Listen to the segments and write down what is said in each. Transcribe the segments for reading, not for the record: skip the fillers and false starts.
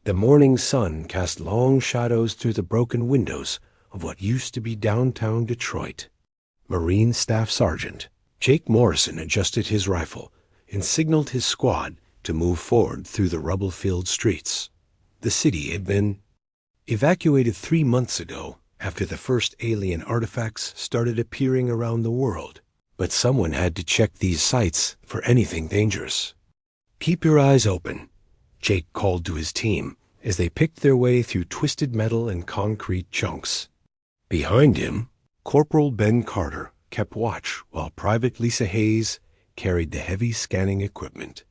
The morning sun cast long shadows through the broken windows of what used to be downtown Detroit. Marine Staff Sergeant Jake Morrison adjusted his rifle and signaled his squad to move forward through the rubble-filled streets. The city had been evacuated 3 months ago after the first alien artifacts started appearing around the world, but someone had to check these sites for anything dangerous. "Keep your eyes open," Jake called to his team as they picked their way through twisted metal and concrete chunks. Behind him, Corporal Ben Carter kept watch while Private Lisa Hayes carried the heavy scanning equipment.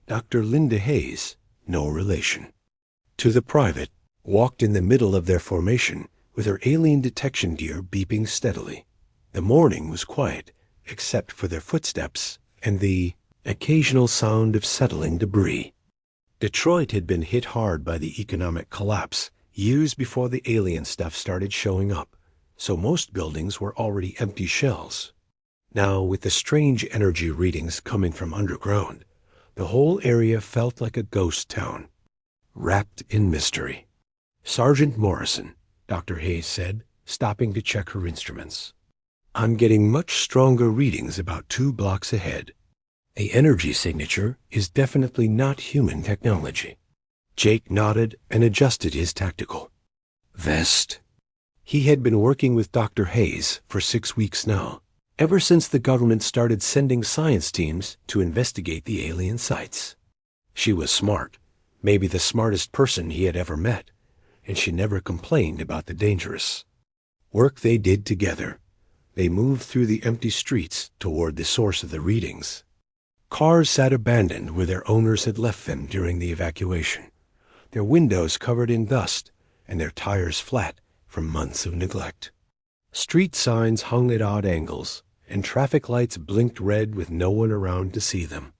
Dr. Linda Hayes, no relation to the private, walked in the middle of their formation with her alien detection gear beeping steadily. The morning was quiet, except for their footsteps and the occasional sound of settling debris. Detroit had been hit hard by the economic collapse years before the alien stuff started showing up, so most buildings were already empty shells. Now, with the strange energy readings coming from underground, the whole area felt like a ghost town, wrapped in mystery. "Sergeant Morrison," Dr. Hayes said, stopping to check her instruments. "I'm getting much stronger readings about 2 blocks ahead. The energy signature is definitely not human technology." Jake nodded and adjusted his tactical vest. He had been working with Dr. Hayes for 6 weeks now, ever since the government started sending science teams to investigate the alien sites. She was smart, maybe the smartest person he had ever met, and she never complained about the dangerous work they did together. They moved through the empty streets toward the source of the readings. Cars sat abandoned where their owners had left them during the evacuation, their windows covered in dust and their tires flat from months of neglect. Street signs hung at odd angles, and traffic lights blinked red with no one around to see them.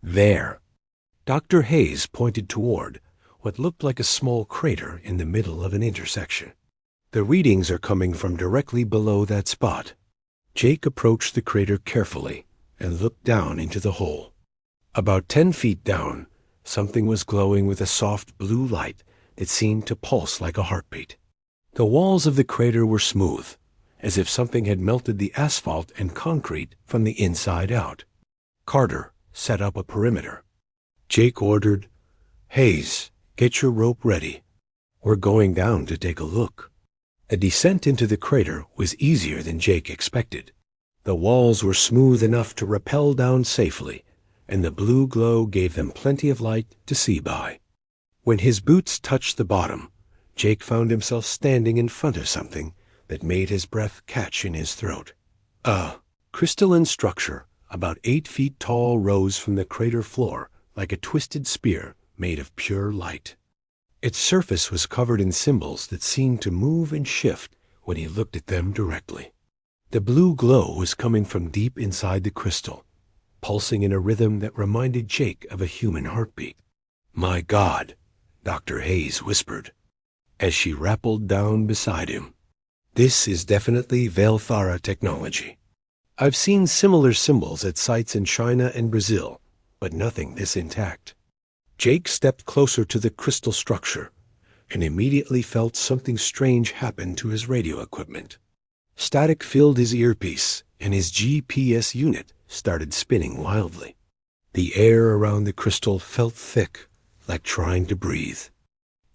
There, Dr. Hayes pointed toward what looked like a small crater in the middle of an intersection. "The readings are coming from directly below that spot." Jake approached the crater carefully and looked down into the hole. About 10 feet down, something was glowing with a soft blue light that seemed to pulse like a heartbeat. The walls of the crater were smooth, as if something had melted the asphalt and concrete from the inside out. Carter set up a perimeter. Jake ordered, "Hayes, get your rope ready. We're going down to take a look." A descent into the crater was easier than Jake expected. The walls were smooth enough to rappel down safely, and the blue glow gave them plenty of light to see by. When his boots touched the bottom, Jake found himself standing in front of something that made his breath catch in his throat. A crystalline structure about 8 feet tall rose from the crater floor like a twisted spear made of pure light. Its surface was covered in symbols that seemed to move and shift when he looked at them directly. The blue glow was coming from deep inside the crystal, pulsing in a rhythm that reminded Jake of a human heartbeat. "My God," Dr. Hayes whispered, as she rappelled down beside him. "This is definitely Velthara technology. I've seen similar symbols at sites in China and Brazil, but nothing this intact." Jake stepped closer to the crystal structure and immediately felt something strange happen to his radio equipment. Static filled his earpiece, and his GPS unit started spinning wildly. The air around the crystal felt thick, like trying to breathe.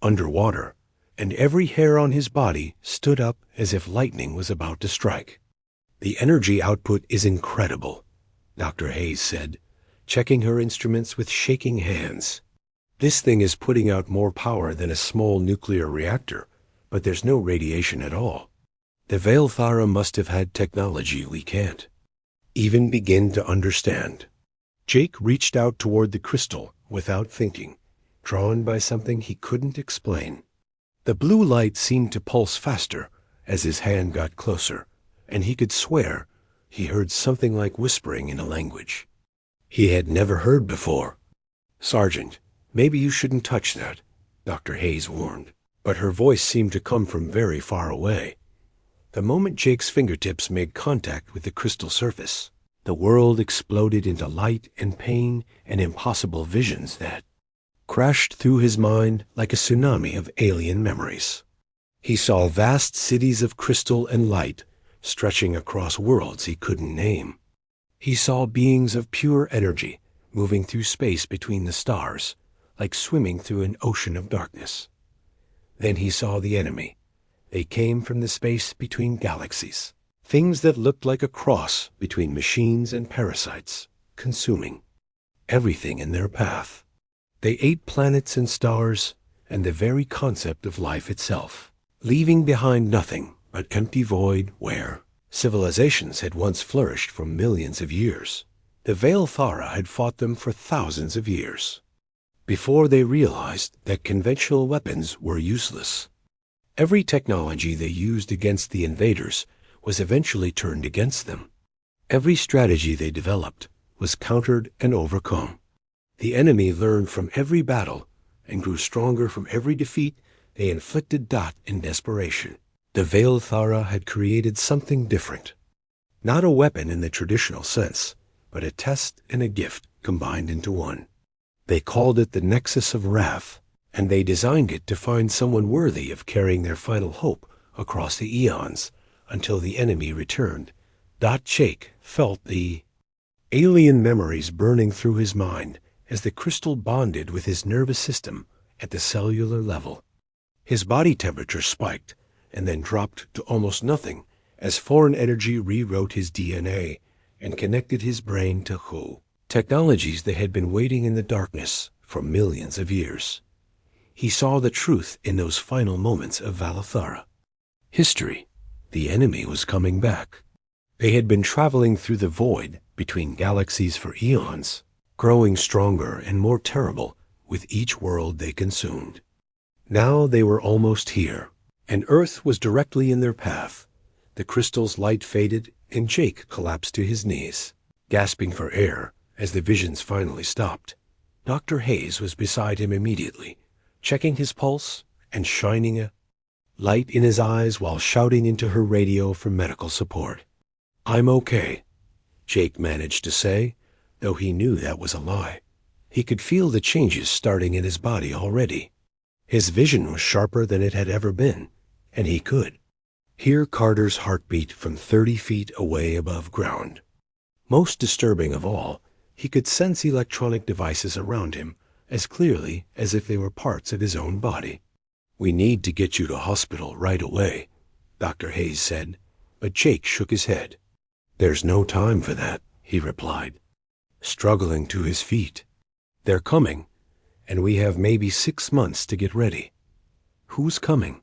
Underwater, and every hair on his body stood up as if lightning was about to strike. "The energy output is incredible," Dr. Hayes said, checking her instruments with shaking hands. "This thing is putting out more power than a small nuclear reactor, but there's no radiation at all. The Velthara must have had technology we can't even begin to understand." Jake reached out toward the crystal without thinking, drawn by something he couldn't explain. The blue light seemed to pulse faster as his hand got closer, and he could swear he heard something like whispering in a language he had never heard before. "Sergeant, maybe you shouldn't touch that," Dr. Hayes warned, but her voice seemed to come from very far away. The moment Jake's fingertips made contact with the crystal surface, the world exploded into light and pain and impossible visions that crashed through his mind like a tsunami of alien memories. He saw vast cities of crystal and light stretching across worlds he couldn't name. He saw beings of pure energy moving through space between the stars, like swimming through an ocean of darkness. Then he saw the enemy. They came from the space between galaxies, things that looked like a cross between machines and parasites, consuming everything in their path. They ate planets and stars and the very concept of life itself, leaving behind nothing but empty void where civilizations had once flourished for millions of years. The Veil Thara had fought them for thousands of years, before they realized that conventional weapons were useless. Every technology they used against the invaders was eventually turned against them. Every strategy they developed was countered and overcome. The enemy learned from every battle and grew stronger from every defeat they inflicted in desperation. The Veil Thara had created something different. Not a weapon in the traditional sense, but a test and a gift combined into one. They called it the Nexus of Wrath, and they designed it to find someone worthy of carrying their final hope across the eons until the enemy returned. Jake felt the alien memories burning through his mind as the crystal bonded with his nervous system at the cellular level. His body temperature spiked and then dropped to almost nothing as foreign energy rewrote his DNA and connected his brain to technologies that had been waiting in the darkness for millions of years. He saw the truth in those final moments of Valathara. History. The enemy was coming back. They had been traveling through the void between galaxies for eons, growing stronger and more terrible with each world they consumed. Now they were almost here, and Earth was directly in their path. The crystal's light faded, and Jake collapsed to his knees, gasping for air as the visions finally stopped. Dr. Hayes was beside him immediately, checking his pulse and shining a light in his eyes while shouting into her radio for medical support. "I'm okay," Jake managed to say, though he knew that was a lie. He could feel the changes starting in his body already. His vision was sharper than it had ever been, and he could hear Carter's heartbeat from 30 feet away above ground. Most disturbing of all, he could sense electronic devices around him as clearly as if they were parts of his own body. "We need to get you to hospital right away," Dr. Hayes said, but Jake shook his head. "There's no time for that," he replied, struggling to his feet. "They're coming, and we have maybe 6 months to get ready." "Who's coming?"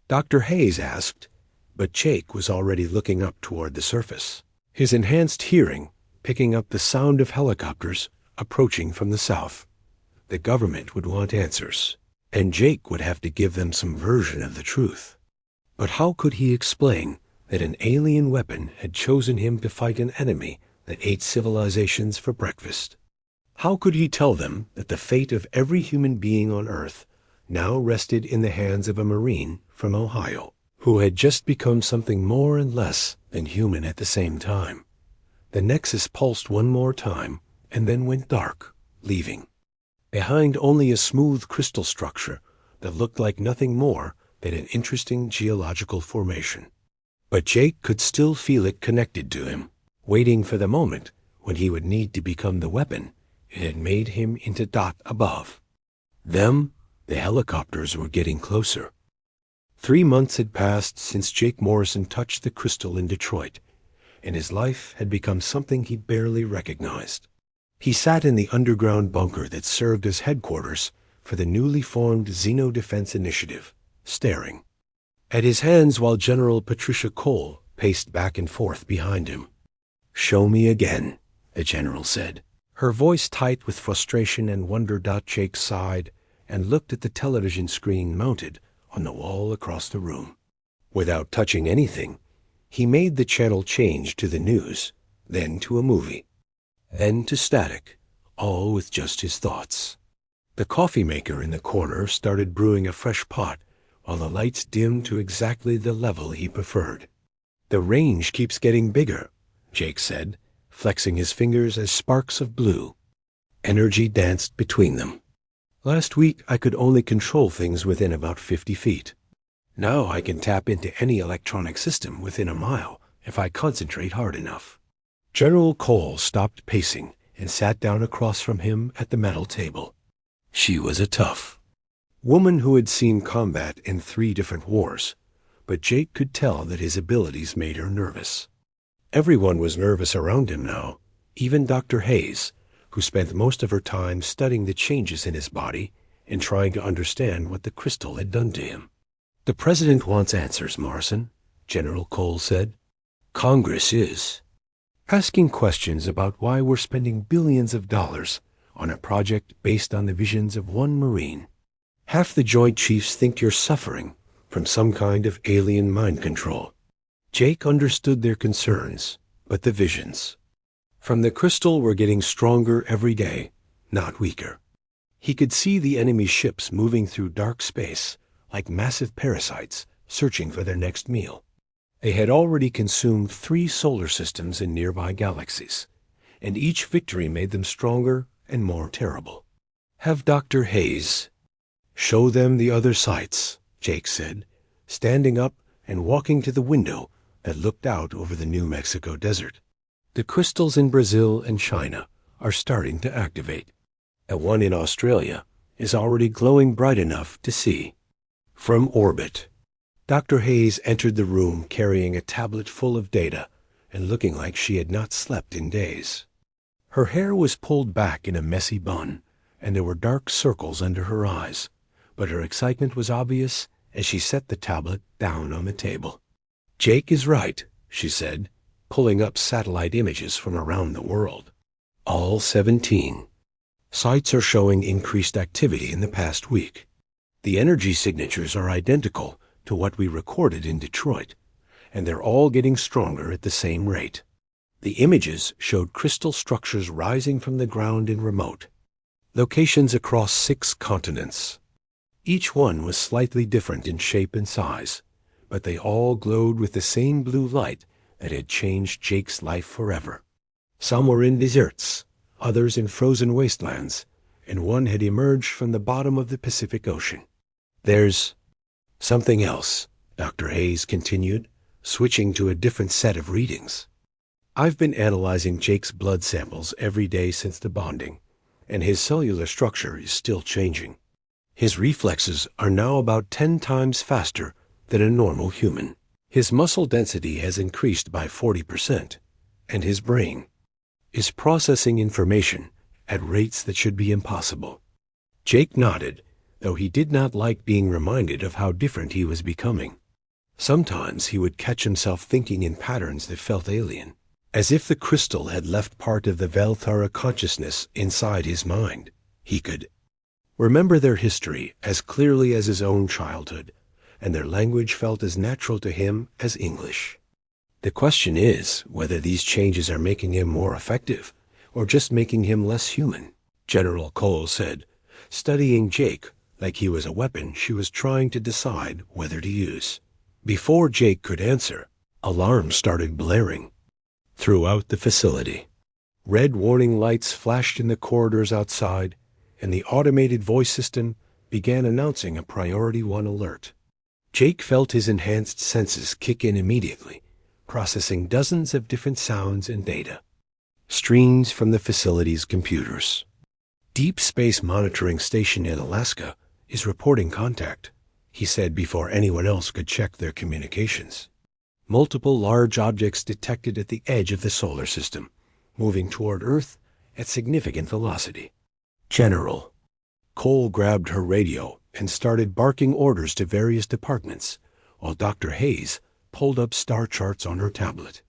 Dr. Hayes asked, but Jake was already looking up toward the surface, his enhanced hearing picking up the sound of helicopters approaching from the south. The government would want answers, and Jake would have to give them some version of the truth. But how could he explain that an alien weapon had chosen him to fight an enemy that ate civilizations for breakfast? How could he tell them that the fate of every human being on Earth now rested in the hands of a Marine from Ohio, who had just become something more and less than human at the same time? The Nexus pulsed one more time and then went dark, leaving behind only a smooth crystal structure that looked like nothing more than an interesting geological formation. But Jake could still feel it connected to him, waiting for the moment when he would need to become the weapon it had made him into above. The helicopters were getting closer. 3 months had passed since Jake Morrison touched the crystal in Detroit, and his life had become something he barely recognized. He sat in the underground bunker that served as headquarters for the newly formed Xeno Defense Initiative, staring at his hands while General Patricia Cole paced back and forth behind him. "Show me again," the general said, her voice tight with frustration and wonder. Jake sighed and looked at the television screen mounted on the wall across the room. Without touching anything, he made the channel change to the news, then to a movie, then to static, all with just his thoughts. The coffee maker in the corner started brewing a fresh pot while the lights dimmed to exactly the level he preferred. "The range keeps getting bigger," Jake said, flexing his fingers as sparks of blue energy danced between them. Last week, I could only control things within about 50 feet. Now I can tap into any electronic system within a mile if I concentrate hard enough. General Cole stopped pacing and sat down across from him at the metal table. She was a tough woman who had seen combat in 3 different wars, but Jake could tell that his abilities made her nervous. Everyone was nervous around him now, even Dr. Hayes, who spent most of her time studying the changes in his body and trying to understand what the crystal had done to him. "The President wants answers, Morrison," General Cole said. "Congress is asking questions about why we're spending billions of dollars on a project based on the visions of one Marine. Half the Joint Chiefs think you're suffering from some kind of alien mind control." Jake understood their concerns, but the visions from the crystal were getting stronger every day, not weaker. He could see the enemy ships moving through dark space like massive parasites searching for their next meal. They had already consumed 3 solar systems in nearby galaxies, and each victory made them stronger and more terrible. "Have Dr. Hayes show them the other sites," Jake said, standing up and walking to the window that looked out over the New Mexico desert. "The crystals in Brazil and China are starting to activate. And one in Australia is already glowing bright enough to see from orbit." Dr. Hayes entered the room carrying a tablet full of data and looking like she had not slept in days. Her hair was pulled back in a messy bun, and there were dark circles under her eyes, but her excitement was obvious as she set the tablet down on the table. "Jake is right," she said, pulling up satellite images from around the world. "All 17 sites are showing increased activity in the past week. The energy signatures are identical to what we recorded in Detroit, and they're all getting stronger at the same rate. The images showed crystal structures rising from the ground in remote locations across 6 continents. Each one was slightly different in shape and size, but they all glowed with the same blue light that had changed Jake's life forever. Some were in deserts, others in frozen wastelands, and one had emerged from the bottom of the Pacific Ocean. "There's something else," Dr. Hayes continued, switching to a different set of readings. "I've been analyzing Jake's blood samples every day since the bonding, and his cellular structure is still changing. His reflexes are now about 10 times faster than a normal human. His muscle density has increased by 40%, and his brain is processing information at rates that should be impossible." Jake nodded, though he did not like being reminded of how different he was becoming. Sometimes he would catch himself thinking in patterns that felt alien, as if the crystal had left part of the Velthara consciousness inside his mind. He could remember their history as clearly as his own childhood, and their language felt as natural to him as English. "The question is whether these changes are making him more effective or just making him less human," General Cole said, studying Jake like he was a weapon she was trying to decide whether to use. Before Jake could answer, alarms started blaring throughout the facility. Red warning lights flashed in the corridors outside, and the automated voice system began announcing a Priority 1 alert. Jake felt his enhanced senses kick in immediately, processing dozens of different sounds and data. Streams from the facility's computers. "Deep Space Monitoring Station in Alaska is reporting contact," he said before anyone else could check their communications. "Multiple large objects detected at the edge of the solar system, moving toward Earth at significant velocity." "General." Cole grabbed her radio and started barking orders to various departments, while Dr. Hayes pulled up star charts on her tablet.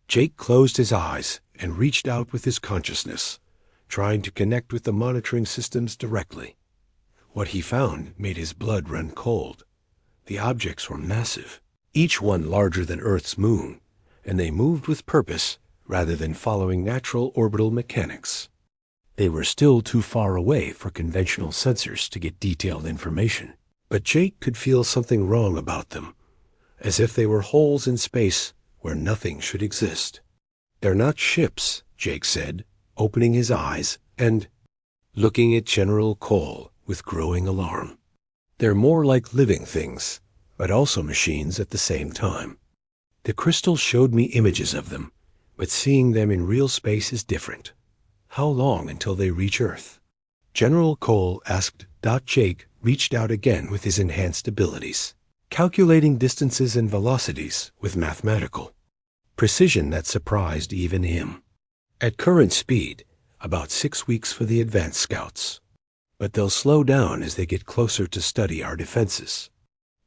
Jake closed his eyes and reached out with his consciousness, trying to connect with the monitoring systems directly. What he found made his blood run cold. The objects were massive, each one larger than Earth's moon, and they moved with purpose rather than following natural orbital mechanics. They were still too far away for conventional sensors to get detailed information, but Jake could feel something wrong about them, as if they were holes in space where nothing should exist. "They're not ships," Jake said, opening his eyes and looking at General Cole with growing alarm. They're more like living things, but also machines at the same time. The crystals showed me images of them, but seeing them in real space is different. How long until they reach Earth? General Cole asked. Jake reached out again with his enhanced abilities, calculating distances and velocities with mathematical precision that surprised even him. At current speed, about 6 weeks for the advanced scouts. But they'll slow down as they get closer to study our defenses.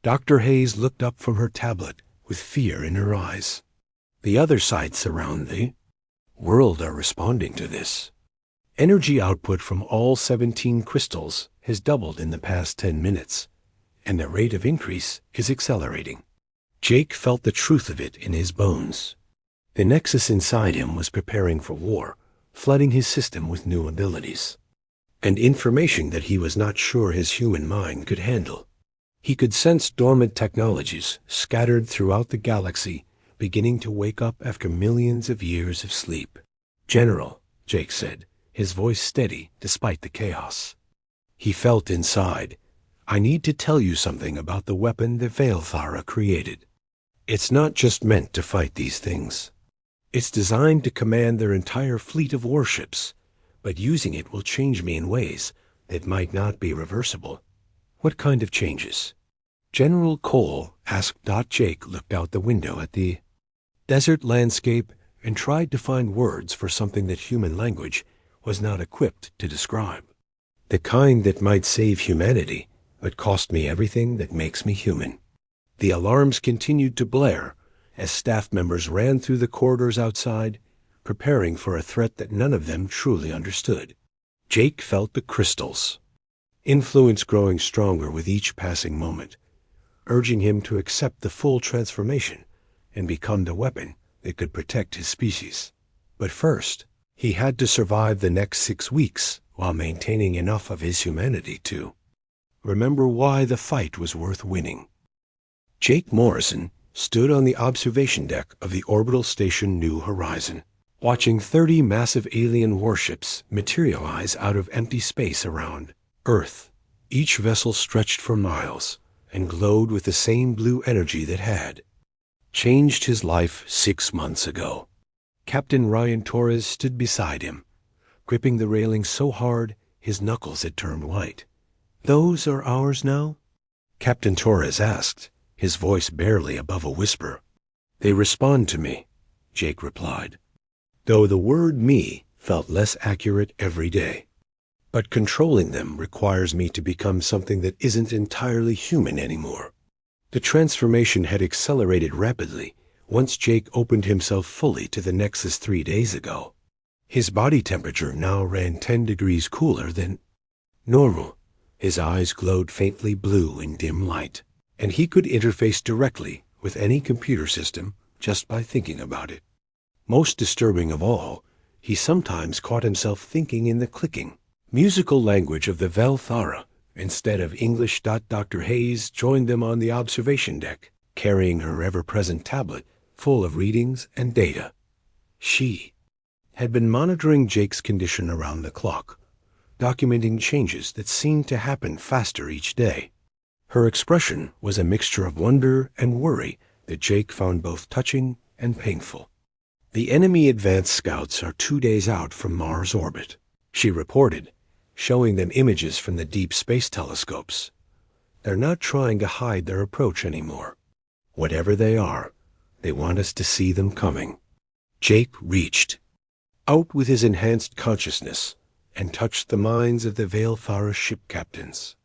Dr. Hayes looked up from her tablet with fear in her eyes. The other sites around the world are responding to this. Energy output from all 17 crystals has doubled in the past 10 minutes, and the rate of increase is accelerating. Jake felt the truth of it in his bones. The nexus inside him was preparing for war, flooding his system with new abilities and information that he was not sure his human mind could handle. He could sense dormant technologies scattered throughout the galaxy beginning to wake up after millions of years of sleep. "General," Jake said, his voice steady despite the chaos. He felt inside, "I need to tell you something about the weapon the Veilthara created. It's not just meant to fight these things. It's designed to command their entire fleet of warships, but using it will change me in ways that might not be reversible." "What kind of changes?" General Cole asked. Jake looked out the window at the desert landscape and tried to find words for something that human language was not equipped to describe. "The kind that might save humanity, but cost me everything that makes me human." The alarms continued to blare as staff members ran through the corridors outside, preparing for a threat that none of them truly understood. Jake felt the crystals' influence growing stronger with each passing moment, urging him to accept the full transformation and become the weapon that could protect his species. But first, he had to survive the next 6 weeks while maintaining enough of his humanity to remember why the fight was worth winning. Jake Morrison stood on the observation deck of the orbital station New Horizon, watching 30 massive alien warships materialize out of empty space around Earth. Each vessel stretched for miles and glowed with the same blue energy that had changed his life 6 months ago. Captain Ryan Torres stood beside him, gripping the railing so hard his knuckles had turned white. "Those are ours now?" Captain Torres asked, his voice barely above a whisper. "They respond to me," Jake replied, though the word "me" felt less accurate every day. "But controlling them requires me to become something that isn't entirely human anymore." The transformation had accelerated rapidly once Jake opened himself fully to the Nexus 3 days ago. His body temperature now ran 10 degrees cooler than normal. His eyes glowed faintly blue in dim light, and he could interface directly with any computer system just by thinking about it. Most disturbing of all, he sometimes caught himself thinking in the clicking musical language of the Veilthara instead of English. Dr. Hayes joined them on the observation deck, carrying her ever-present tablet full of readings and data. She had been monitoring Jake's condition around the clock, documenting changes that seemed to happen faster each day. Her expression was a mixture of wonder and worry that Jake found both touching and painful. "The enemy advanced scouts are 2 days out from Mars orbit," she reported, showing them images from the deep space telescopes. "They're not trying to hide their approach anymore. Whatever they are, they want us to see them coming." Jake reached out with his enhanced consciousness and touched the minds of the Veilthara ship captains.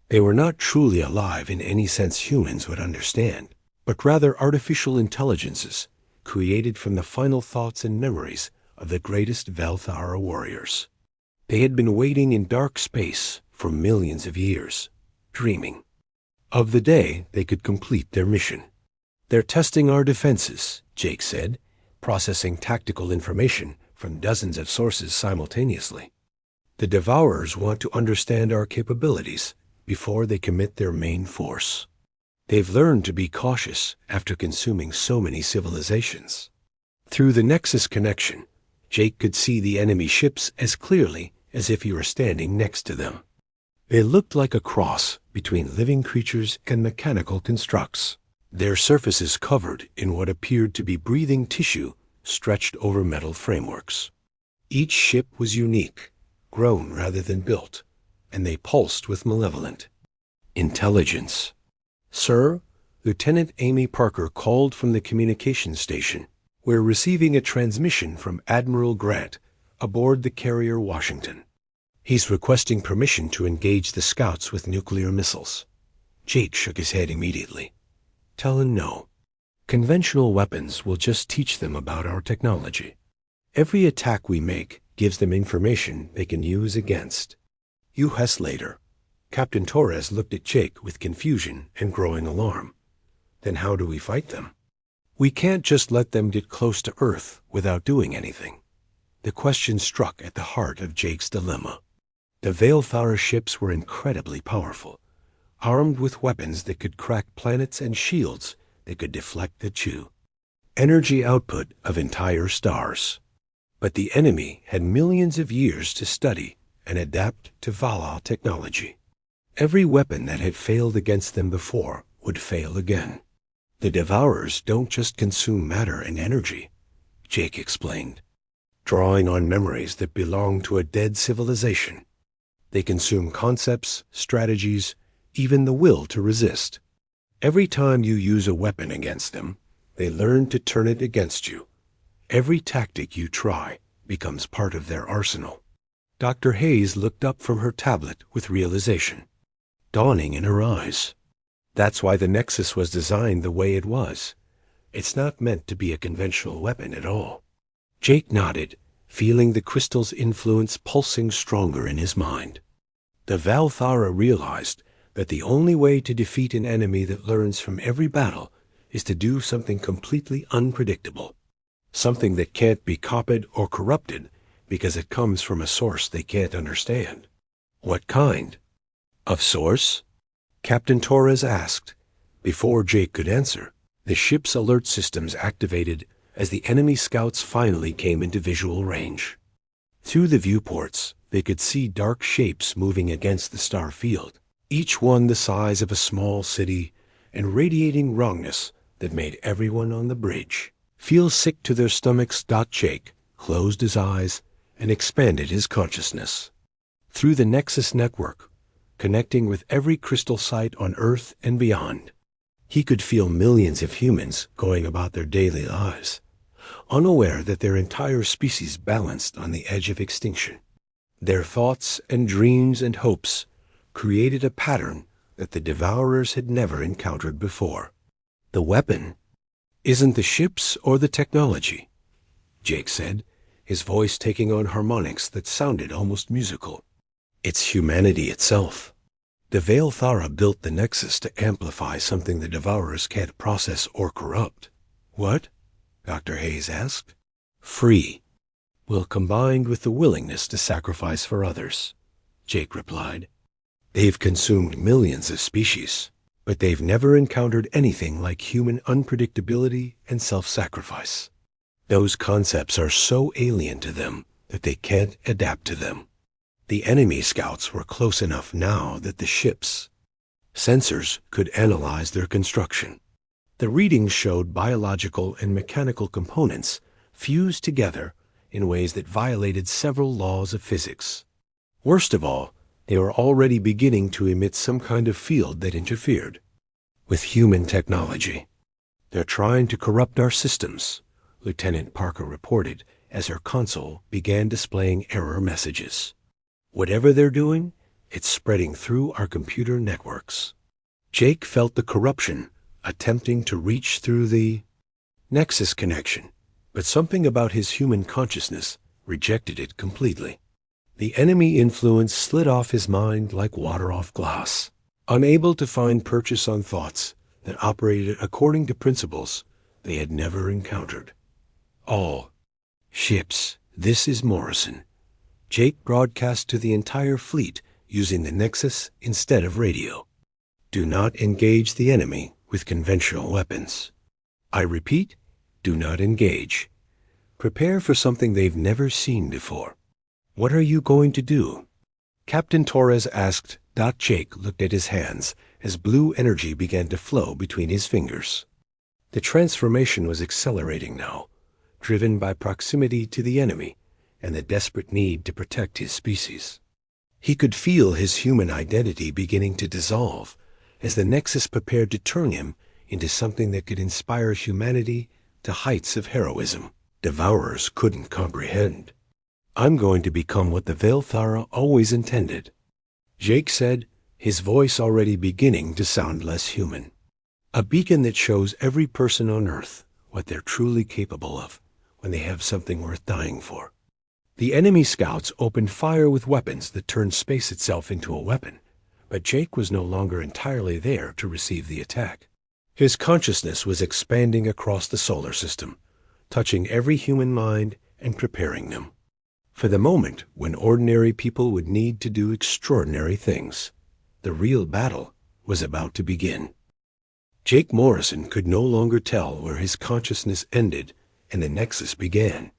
They were not truly alive in any sense humans would understand, but rather artificial intelligences created from the final thoughts and memories of the greatest Veilthara warriors. They had been waiting in dark space for millions of years, dreaming of the day they could complete their mission. "They're testing our defenses," Jake said, processing tactical information from dozens of sources simultaneously. "The Devourers want to understand our capabilities before they commit their main force. They've learned to be cautious after consuming so many civilizations." Through the Nexus connection, Jake could see the enemy ships as clearly as if he were standing next to them. They looked like a cross between living creatures and mechanical constructs, their surfaces covered in what appeared to be breathing tissue stretched over metal frameworks. Each ship was unique, grown rather than built, and they pulsed with malevolent intelligence. "Sir," Lieutenant Amy Parker called from the communications station. "We're receiving a transmission from Admiral Grant aboard the carrier Washington. He's requesting permission to engage the scouts with nuclear missiles." Jake shook his head immediately. "Tell him no. Conventional weapons will just teach them about our technology. Every attack we make gives them information they can use against." U.S. later. Captain Torres looked at Jake with confusion and growing alarm. "Then how do we fight them?" "We can't just let them get close to Earth without doing anything." The question struck at the heart of Jake's dilemma. The Veilthara ships were incredibly powerful, armed with weapons that could crack planets and shields that could deflect the Chew. Energy output of entire stars. But the enemy had millions of years to study and adapt to Vala technology. Every weapon that had failed against them before would fail again. "The Devourers don't just consume matter and energy," Jake explained, drawing on memories that belonged to a dead civilization. "They consume concepts, strategies, even the will to resist. Every time you use a weapon against them, they learn to turn it against you. Every tactic you try becomes part of their arsenal." Dr. Hayes looked up from her tablet with realization dawning in her eyes. "That's why the Nexus was designed the way it was. It's not meant to be a conventional weapon at all." Jake nodded, feeling the crystal's influence pulsing stronger in his mind. The Veilthara realized that the only way to defeat an enemy that learns from every battle is to do something completely unpredictable, something that can't be copied or corrupted because it comes from a source they can't understand. "What kind of source?" Captain Torres asked. Before Jake could answer, the ship's alert systems activated as the enemy scouts finally came into visual range. Through the viewports, they could see dark shapes moving against the star field, each one the size of a small city and radiating wrongness that made everyone on the bridge feel sick to their stomachs. Jake closed his eyes and expanded his consciousness. Through the Nexus network, connecting with every crystal site on Earth and beyond, he could feel millions of humans going about their daily lives, unaware that their entire species balanced on the edge of extinction. Their thoughts and dreams and hopes created a pattern that the Devourers had never encountered before. "The weapon isn't the ships or the technology," Jake said, his voice taking on harmonics that sounded almost musical. "It's humanity itself. The Veilthara built the Nexus to amplify something the Devourers can't process or corrupt." "What?" Dr. Hayes asked. "Free will combined with the willingness to sacrifice for others," Jake replied. "They've consumed millions of species, but they've never encountered anything like human unpredictability and self-sacrifice. Those concepts are so alien to them that they can't adapt to them. The enemy scouts were close enough now that the ship's sensors could analyze their construction. The readings showed biological and mechanical components fused together in ways that violated several laws of physics. Worst of all, they were already beginning to emit some kind of field that interfered with human technology. "They're trying to corrupt our systems," Lieutenant Parker reported as her console began displaying error messages. "Whatever they're doing, it's spreading through our computer networks." Jake felt the corruption attempting to reach through the Nexus connection, but something about his human consciousness rejected it completely. The enemy influence slid off his mind like water off glass, unable to find purchase on thoughts that operated according to principles they had never encountered. "All ships, this is Morrison." Jake broadcast to the entire fleet using the Nexus instead of radio. "Do not engage the enemy with conventional weapons. I repeat, do not engage. Prepare for something they've never seen before." "What are you going to do?" Captain Torres asked Jake looked at his hands as blue energy began to flow between his fingers. The transformation was accelerating now, driven by proximity to the enemy and the desperate need to protect his species. He could feel his human identity beginning to dissolve as the Nexus prepared to turn him into something that could inspire humanity to heights of heroism Devourers couldn't comprehend. "I'm going to become what the Velthara always intended," Jake said, his voice already beginning to sound less human. "A beacon that shows every person on Earth what they're truly capable of when they have something worth dying for." The enemy scouts opened fire with weapons that turned space itself into a weapon, but Jake was no longer entirely there to receive the attack. His consciousness was expanding across the solar system, touching every human mind and preparing them for the moment when ordinary people would need to do extraordinary things. The real battle was about to begin. Jake Morrison could no longer tell where his consciousness ended and the Nexus began.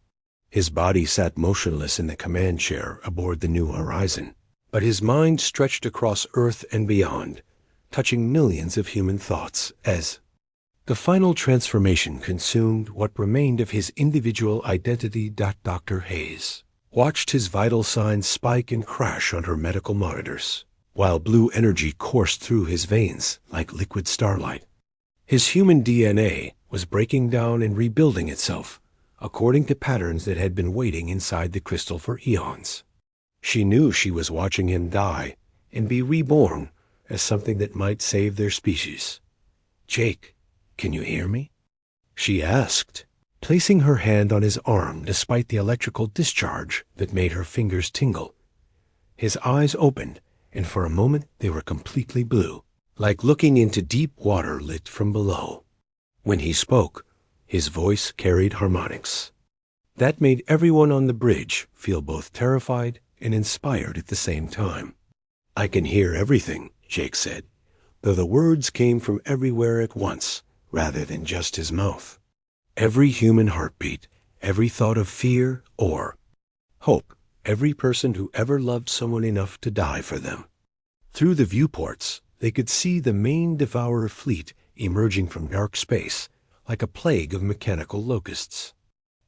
His body sat motionless in the command chair aboard the New Horizon, but his mind stretched across Earth and beyond, touching millions of human thoughts as the final transformation consumed what remained of his individual identity. Dr. Hayes watched his vital signs spike and crash on her medical monitors, while blue energy coursed through his veins like liquid starlight. His human DNA was breaking down and rebuilding itself, according to patterns that had been waiting inside the crystal for eons. She knew she was watching him die and be reborn as something that might save their species. "Jake, can you hear me?" she asked, placing her hand on his arm despite the electrical discharge that made her fingers tingle. His eyes opened, and for a moment they were completely blue, like looking into deep water lit from below. When he spoke, his voice carried harmonics. That made everyone on the bridge feel both terrified and inspired at the same time. "I can hear everything," Jake said, though the words came from everywhere at once, rather than just his mouth. Every human heartbeat, every thought of fear or hope, every person who ever loved someone enough to die for them. Through the viewports, they could see the main Devourer fleet emerging from dark space like a plague of mechanical locusts.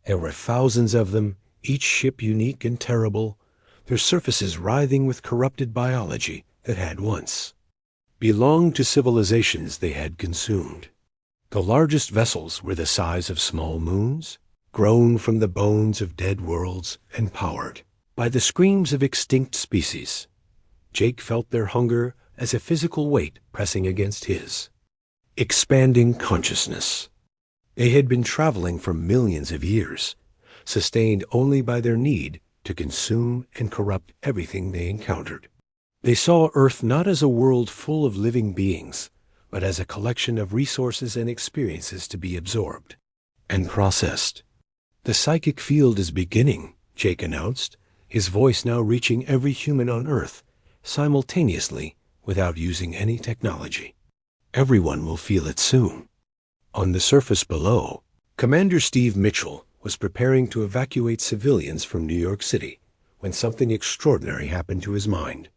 There were thousands of them, each ship unique and terrible, their surfaces writhing with corrupted biology that had once belonged to civilizations they had consumed. The largest vessels were the size of small moons, grown from the bones of dead worlds and powered by the screams of extinct species. Jake felt their hunger as a physical weight pressing against his expanding consciousness. They had been traveling for millions of years, sustained only by their need to consume and corrupt everything they encountered. They saw Earth not as a world full of living beings, but as a collection of resources and experiences to be absorbed and processed. "The psychic field is beginning," Jake announced, his voice now reaching every human on Earth simultaneously without using any technology. "Everyone will feel it soon." On the surface below, Commander Steve Mitchell was preparing to evacuate civilians from New York City when something extraordinary happened to his mind.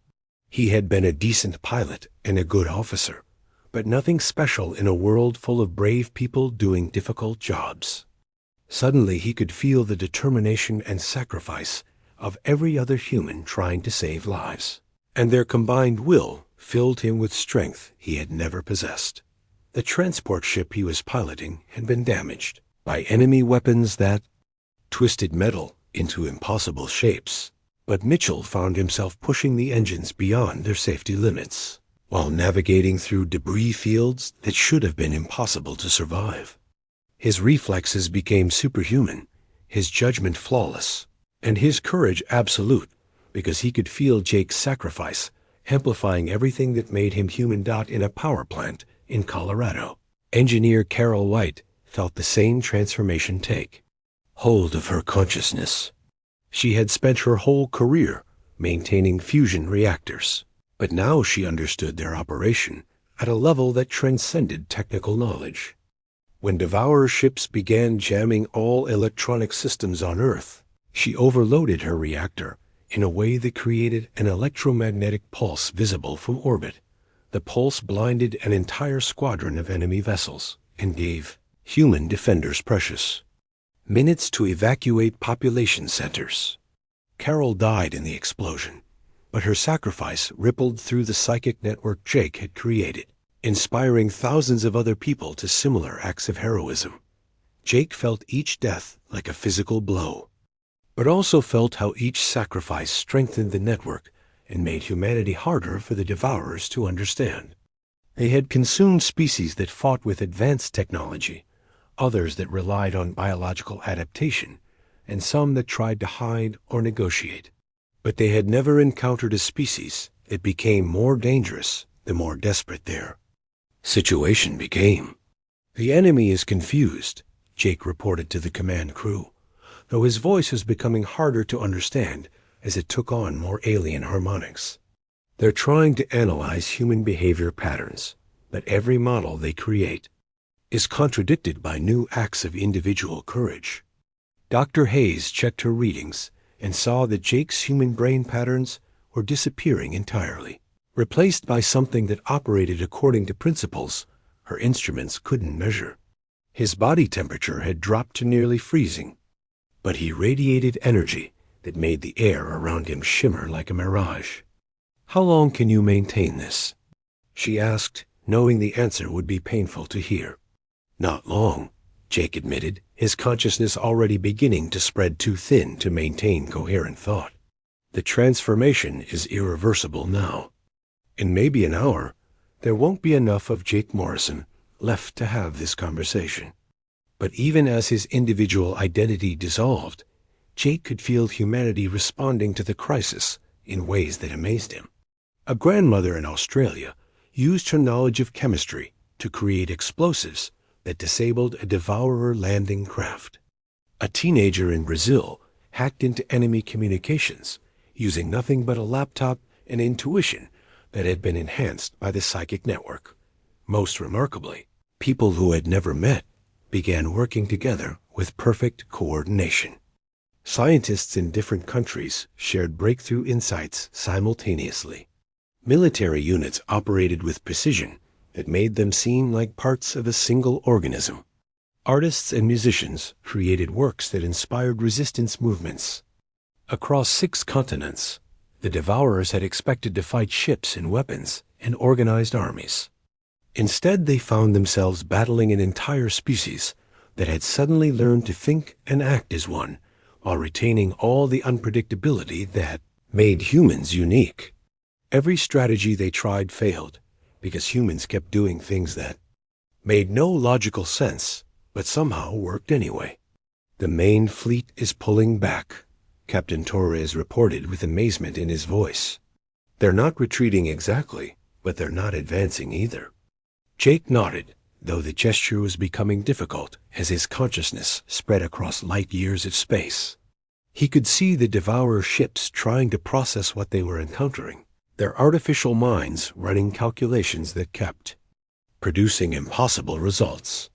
He had been a decent pilot and a good officer, but nothing special in a world full of brave people doing difficult jobs. Suddenly he could feel the determination and sacrifice of every other human trying to save lives, and their combined will filled him with strength he had never possessed. The transport ship he was piloting had been damaged by enemy weapons that twisted metal into impossible shapes, but Mitchell found himself pushing the engines beyond their safety limits, while navigating through debris fields that should have been impossible to survive. His reflexes became superhuman, his judgment flawless, and his courage absolute, because he could feel Jake's sacrifice amplifying everything that made him human. In a power plant in Colorado, engineer Carol White felt the same transformation take hold of her consciousness. She had spent her whole career maintaining fusion reactors, but now she understood their operation at a level that transcended technical knowledge. When Devourer ships began jamming all electronic systems on Earth, she overloaded her reactor in a way that created an electromagnetic pulse visible from orbit. The pulse blinded an entire squadron of enemy vessels and gave human defenders precious minutes to evacuate population centers. Carol died in the explosion, but her sacrifice rippled through the psychic network Jake had created, inspiring thousands of other people to similar acts of heroism. Jake felt each death like a physical blow, but also felt how each sacrifice strengthened the network and made humanity harder for the Devourers to understand. They had consumed species that fought with advanced technology, others that relied on biological adaptation, and some that tried to hide or negotiate. But they had never encountered a species that became more dangerous the more desperate their situation became. "The enemy is confused," Jake reported to the command crew, though his voice was becoming harder to understand as it took on more alien harmonics. "They're trying to analyze human behavior patterns, but every model they create is contradicted by new acts of individual courage." Dr. Hayes checked her readings and saw that Jake's human brain patterns were disappearing entirely, replaced by something that operated according to principles her instruments couldn't measure. His body temperature had dropped to nearly freezing, but he radiated energy that made the air around him shimmer like a mirage. "How long can you maintain this?" she asked, knowing the answer would be painful to hear. "Not long," Jake admitted, his consciousness already beginning to spread too thin to maintain coherent thought. "The transformation is irreversible now. In maybe an hour, there won't be enough of Jake Morrison left to have this conversation." But even as his individual identity dissolved, Jake could feel humanity responding to the crisis in ways that amazed him. A grandmother in Australia used her knowledge of chemistry to create explosives that disabled a devourer landing craft. A teenager in Brazil hacked into enemy communications using nothing but a laptop and intuition that had been enhanced by the psychic network. Most remarkably, people who had never met began working together with perfect coordination. Scientists in different countries shared breakthrough insights simultaneously. Military units operated with precision that made them seem like parts of a single organism. Artists and musicians created works that inspired resistance movements. Across 6 continents, the Devourers had expected to fight ships and weapons and organized armies. Instead, they found themselves battling an entire species that had suddenly learned to think and act as one, while retaining all the unpredictability that made humans unique. Every strategy they tried failed, because humans kept doing things that made no logical sense, but somehow worked anyway. "The main fleet is pulling back," Captain Torres reported with amazement in his voice. "They're not retreating exactly, but they're not advancing either." Jake nodded, though the gesture was becoming difficult as his consciousness spread across light years of space. He could see the Devourer ships trying to process what they were encountering, their artificial minds running calculations that kept producing impossible results.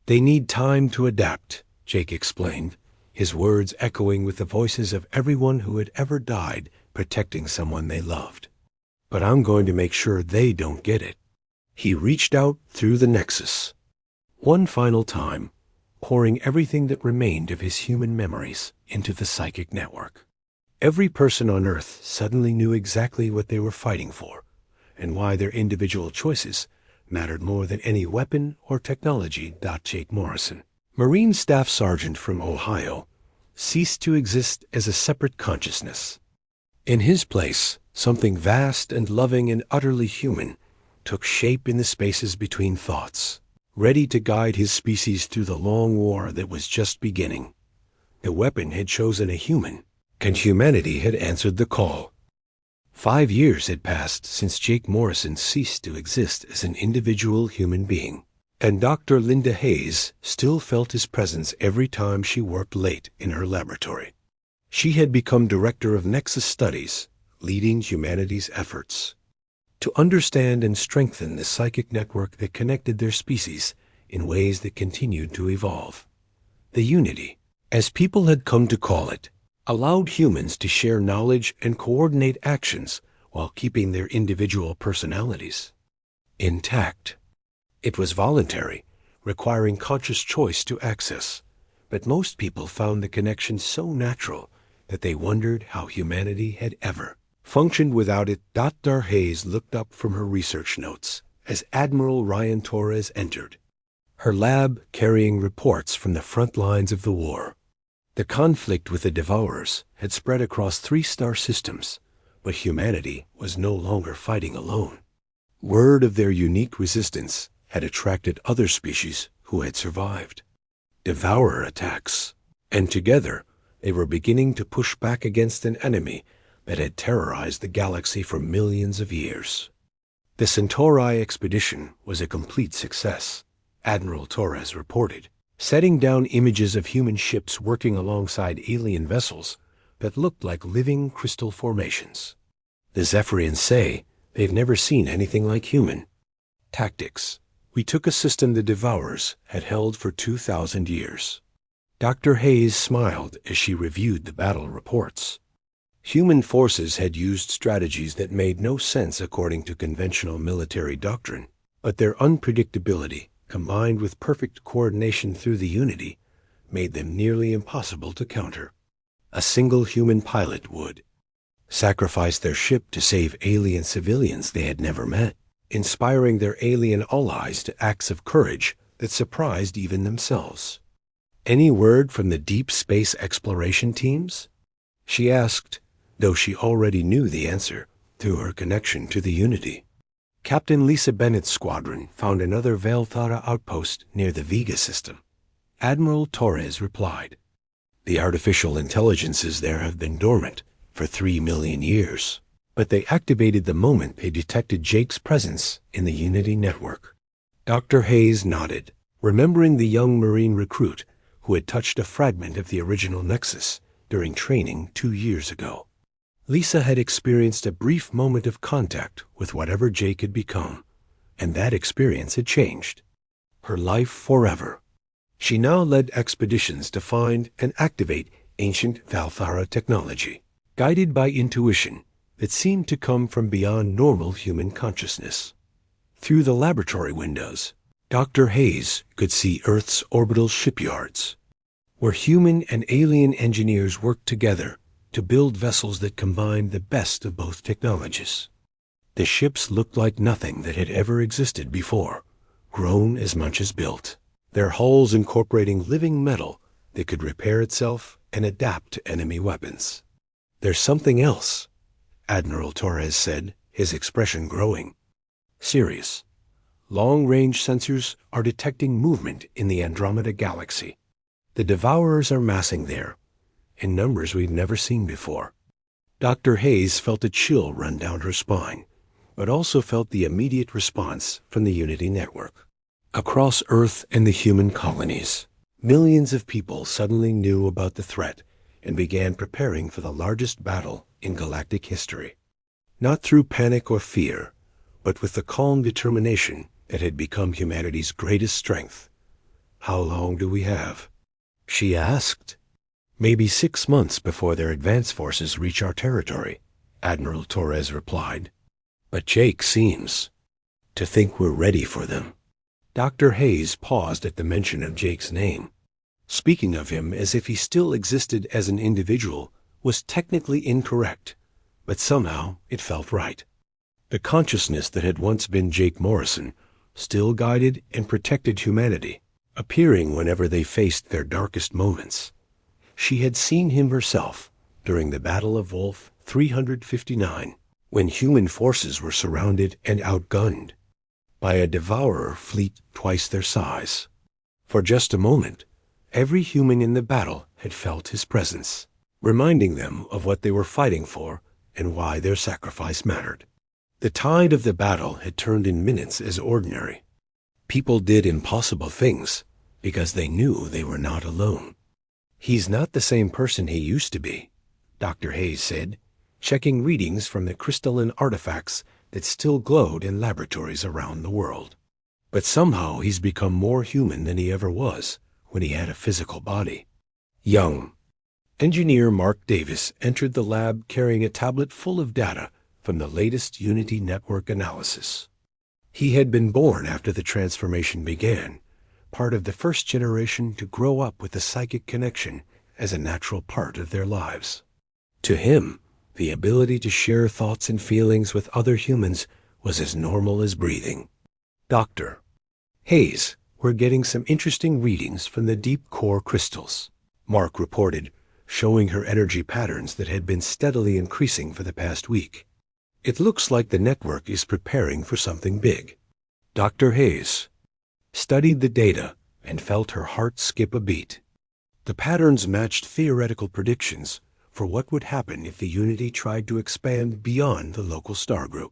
"They need time to adapt," Jake explained, his words echoing with the voices of everyone who had ever died protecting someone they loved. "But I'm going to make sure they don't get it." He reached out through the Nexus, one final time, pouring everything that remained of his human memories into the psychic network. Every person on Earth suddenly knew exactly what they were fighting for, and why their individual choices mattered more than any weapon or technology. Jake Morrison, Marine Staff Sergeant from Ohio, ceased to exist as a separate consciousness. In his place, something vast and loving and utterly human took shape in the spaces between thoughts, ready to guide his species through the long war that was just beginning. The weapon had chosen a human, and humanity had answered the call. 5 years had passed since Jake Morrison ceased to exist as an individual human being, and Dr. Linda Hayes still felt his presence every time she worked late in her laboratory. She had become director of Nexus Studies, leading humanity's efforts to understand and strengthen the psychic network that connected their species in ways that continued to evolve. The Unity, as people had come to call it, allowed humans to share knowledge and coordinate actions while keeping their individual personalities intact. It was voluntary, requiring conscious choice to access, but most people found the connection so natural that they wondered how humanity had ever functioned without it. Dr. Hayes looked up from her research notes as Admiral Ryan Torres entered, her lab carrying reports from the front lines of the war. The conflict with the Devourers had spread across 3-star systems, but humanity was no longer fighting alone. Word of their unique resistance had attracted other species who had survived Devourer attacks, and together they were beginning to push back against an enemy that had terrorized the galaxy for millions of years. The Centauri expedition was a complete success, Admiral Torres reported, setting down images of human ships working alongside alien vessels that looked like living crystal formations. The Zephyrians say they've never seen anything like human tactics. We took a system the Devourers had held for 2,000 years. Dr. Hayes smiled as she reviewed the battle reports. Human forces had used strategies that made no sense according to conventional military doctrine, but their unpredictability, combined with perfect coordination through the Unity, made them nearly impossible to counter. A single human pilot would sacrifice their ship to save alien civilians they had never met, inspiring their alien allies to acts of courage that surprised even themselves. Any word from the deep space exploration teams? She asked, though she already knew the answer through her connection to the Unity. Captain Lisa Bennett's squadron found another Velthara outpost near the Vega system. Admiral Torres replied, "The artificial intelligences there have been dormant for 3 million years, but they activated the moment they detected Jake's presence in the Unity network." Dr. Hayes nodded, remembering the young Marine recruit who had touched a fragment of the original Nexus during training 2 years ago. Lisa had experienced a brief moment of contact with whatever Jake had become, and that experience had changed her life forever. She now led expeditions to find and activate ancient Velthara technology, guided by intuition that seemed to come from beyond normal human consciousness. Through the laboratory windows, Dr. Hayes could see Earth's orbital shipyards, where human and alien engineers worked together to build vessels that combined the best of both technologies. The ships looked like nothing that had ever existed before, grown as much as built, their hulls incorporating living metal that could repair itself and adapt to enemy weapons. "There's something else," Admiral Torres said, his expression growing. "Serious. Long-range sensors are detecting movement in the Andromeda Galaxy. The Devourers are massing there, in numbers we've never seen before." Dr. Hayes felt a chill run down her spine, but also felt the immediate response from the Unity network. Across Earth and the human colonies, millions of people suddenly knew about the threat and began preparing for the largest battle in galactic history. Not through panic or fear, but with the calm determination that had become humanity's greatest strength. "How long do we have?" she asked. "Maybe 6 months before their advance forces reach our territory," Admiral Torres replied. "But Jake seems to think we're ready for them." Dr. Hayes paused at the mention of Jake's name. Speaking of him as if he still existed as an individual was technically incorrect, but somehow it felt right. The consciousness that had once been Jake Morrison still guided and protected humanity, appearing whenever they faced their darkest moments. She had seen him herself during the Battle of Wolf 359, when human forces were surrounded and outgunned by a Devourer fleet twice their size. For just a moment, every human in the battle had felt his presence, reminding them of what they were fighting for and why their sacrifice mattered. The tide of the battle had turned in minutes as ordinary. People did impossible things because they knew they were not alone. "He's not the same person he used to be," Dr. Hayes said, checking readings from the crystalline artifacts that still glowed in laboratories around the world. "But somehow he's become more human than he ever was when he had a physical body. Young, Engineer Mark Davis entered the lab carrying a tablet full of data from the latest Unity network analysis. He had been born after the transformation began, part of the first generation to grow up with the psychic connection as a natural part of their lives. To him, the ability to share thoughts and feelings with other humans was as normal as breathing. Dr. Hayes, we're getting some interesting readings from the deep core crystals, Mark reported, showing her energy patterns that had been steadily increasing for the past week. It looks like the network is preparing for something big. Dr. Hayes studied the data and felt her heart skip a beat. The patterns matched theoretical predictions for what would happen if the Unity tried to expand beyond the local star group.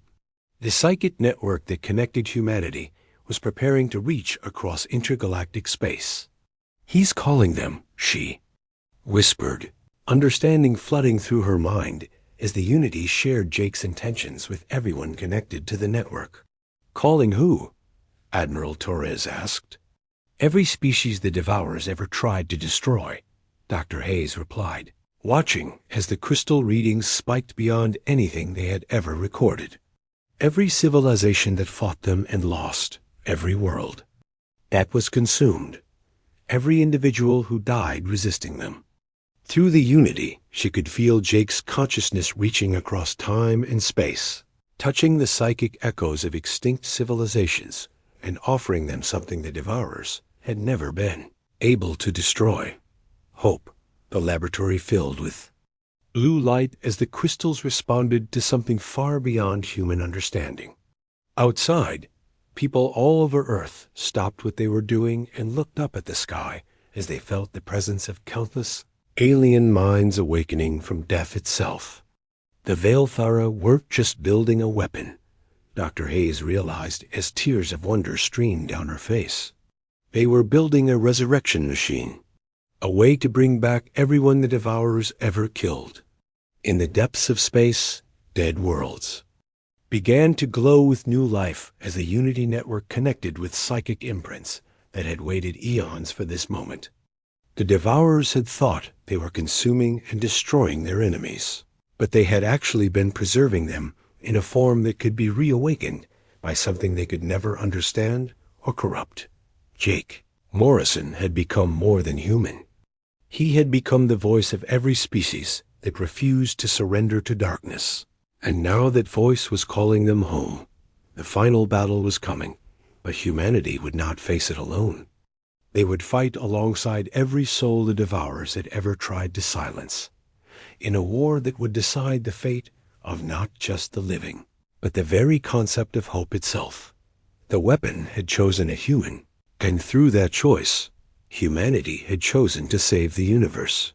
The psychic network that connected humanity was preparing to reach across intergalactic space. He's calling them, she whispered, understanding flooding through her mind as the Unity shared Jake's intentions with everyone connected to the network. Calling who? Admiral Torres asked. Every species the Devourers ever tried to destroy, Dr. Hayes replied, watching as the crystal readings spiked beyond anything they had ever recorded. Every civilization that fought them and lost, every world that was consumed, every individual who died resisting them. Through the Unity, she could feel Jake's consciousness reaching across time and space, touching the psychic echoes of extinct civilizations and offering them something the Devourers had never been able to destroy. Hope, the laboratory filled with blue light as the crystals responded to something far beyond human understanding. Outside, people all over Earth stopped what they were doing and looked up at the sky as they felt the presence of countless alien minds awakening from death itself. The Veilthara weren't just building a weapon, Dr. Hayes realized as tears of wonder streamed down her face. They were building a resurrection machine, a way to bring back everyone the Devourers ever killed. In the depths of space, dead worlds began to glow with new life as the Unity network connected with psychic imprints that had waited eons for this moment. The Devourers had thought they were consuming and destroying their enemies, but they had actually been preserving them in a form that could be reawakened by something they could never understand or corrupt. Jake Morrison had become more than human. He had become the voice of every species that refused to surrender to darkness. And now that voice was calling them home. The final battle was coming, but humanity would not face it alone. They would fight alongside every soul the Devourers had ever tried to silence, in a war that would decide the fate of not just the living, but the very concept of hope itself. The weapon had chosen a human, and through that choice, humanity had chosen to save the universe.